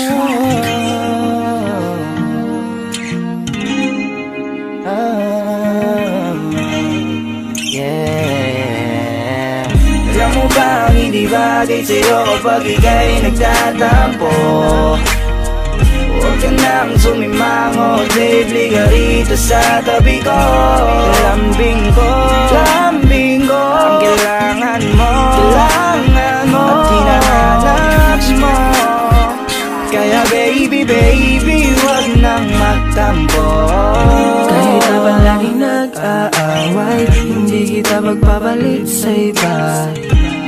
Yeah. Alam mo ba ang hindi bagay sa'yo kapag ika'y nagtatampo? Huwag ka nang sumimangot, babe, liga rito sa tabi ko. Lambing ko ang kailangan mo at hinahanap mo. Kaya baby, huwag nang magtampo. Kahit na palaging nag-aaway, hindi kita magpabalik sa iba.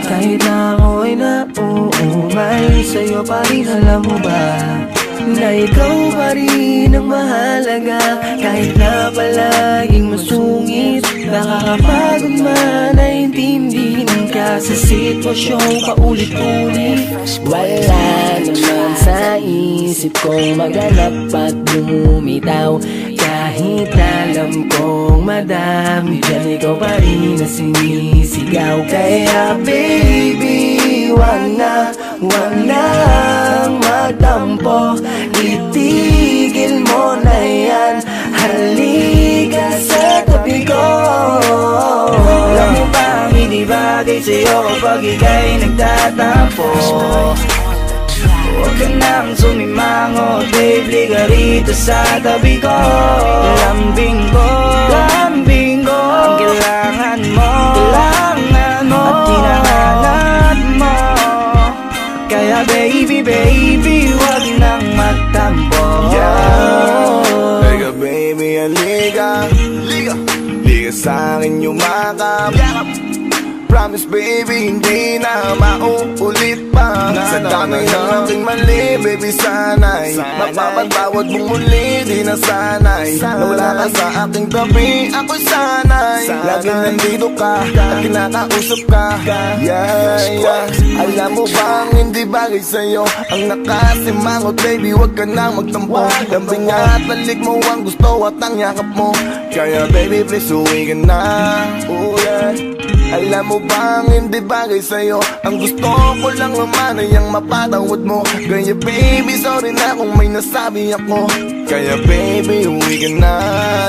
Kahit na ako'y nauumay, sa'yo pa rin alam mo ba na ikaw pa rin ang mahalaga. Kahit na palaging masungit, nakakapagod man ay intindihin ka sa sitwasyong paulit-ulit. Wala naman sa isip kong maghanap at bumitaw. Kahit alam kong madami dyan, ikaw pa rin na sinisigaw. Kaya baby, wag nang magtampo. Itigil mo na yan, halika sa tabi ko. Alam mo ba ang hindi bagay sa'yo kapag ika'y nagtatampo? Huwag ka nang sumimangot, babe, liga rito sa tabi ko. Lambing ko ang kailangan mo at hinahanap mo. Kaya baby, huwag nang magtampo. Liga baby, aliga liga sa'kin yumakap. Promise baby, hindi na mauulit pa. Sa dami ng aking mali, baby sanay mapapatawad mong muli, di na sanay. Nawala ka sa aking tabi, ako'y sanay laging nandito ka at kinakausap ka. Yeah. Alam mo bang hindi bagay sa'yo ang nakasimangot, baby, wag ka nang magtampo. Lambing at talik mo ang gusto at ang yakap mo. Kaya baby, please uwi ka na. Oh yeah. Alam mo bang hindi bagay sa'yo ang gusto ko lang naman ay ang mapatawad mo. Kaya baby, sorry na kung may nasabi ako. Kaya baby, uwi ka na.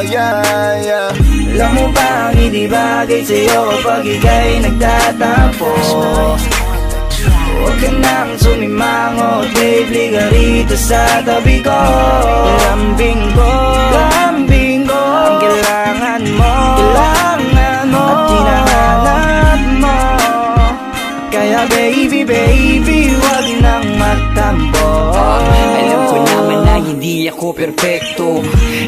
Yeah. Alam mo ba ang hindi bagay sa'yo kapag ika'y nagtatampo? Huwag ka nang sumimangot, babe, liga rito sa tabi ko. Lambing ko ang kailangan mo at hinahanap mo. Kaya baby, huwag nang magtampo. Alam ko naman na hindi ako perpekto,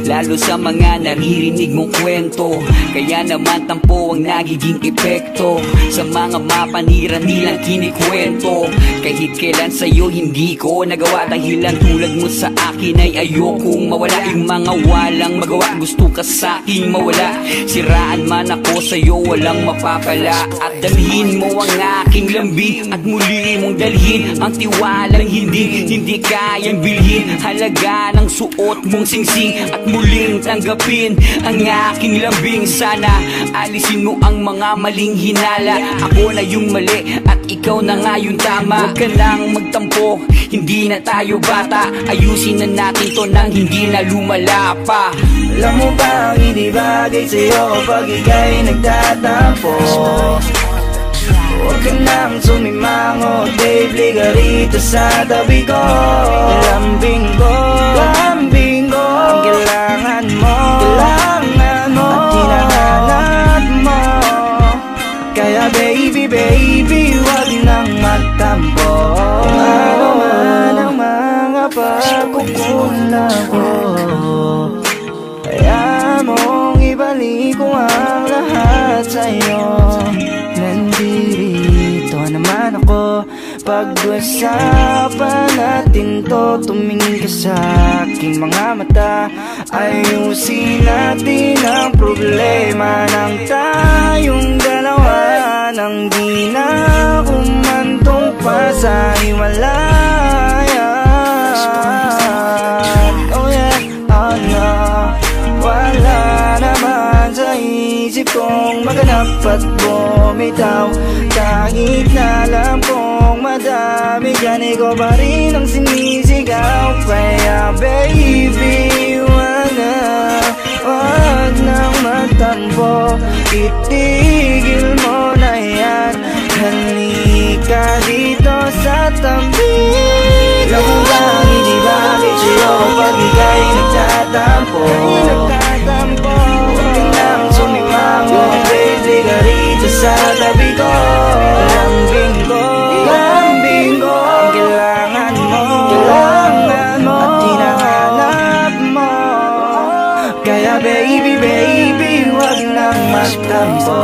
lalo sa mga naririnig mong kwento. Kaya naman tampo ang nagiging epekto sa mga mapanira nilang kinikwento. Kahit kailan sa'yo hindi ko nagawa, dahilan tulad mo sa akin ay ayokong mawala. Yung mga walang magawa, gusto ka sa'king mawala. Siraan man ako sa'yo, walang mapapala. At dalhin mo ang aking lambing at muli mong dalhin ang tiwalang hindi kayang bilhin. Halaga ng suot mong singsing at muling tanggapin ang aking lambing. Sana alisin mo ang mga maling hinala. Ako na yung mali at ikaw na nga yung tama. Huwag ka nang magtampo, hindi na tayo bata. Ayusin na natin to nang hindi na lumala pa. Alam mo ba ang hindi bagay sa'yo kapag ika'y nagtatampo? Huwag ka nang sumimangot, babe, liga rito sa tabi ko. Lambing ko ang kailangan mo at hinahanap mo. Kaya baby, huwag nang magtampo. Ano man ang mga pagkukulang ko, kaya mong ibalik ko ang lahat sa'yo. Nandito naman ako, pag-usapan natin to. Tumingin ka sa aking mga mata, ayusin natin ang problema ng tayong dalawa. Nang di na kumantong pa sa hiwalayan. Oh yeah, oh no, wala naman sa isip kong maganap at bumitaw. Kahit na alam kong madami dyan, ikaw pa rin ang sinisigaw. ikaw. Kaya baby, wag nang matampo. Itigil mo na yan. Halika dito sa tabi. Alam mo ba, hindi bakit sa'yo pag ika'y nagtatampo. Huwag ka nang sumimango, baby, ka rito sa tabi ko. Lambing ko, ang kailangan mo, at hinahanap mo. Kaya baby, baby, huwag nang magtampo.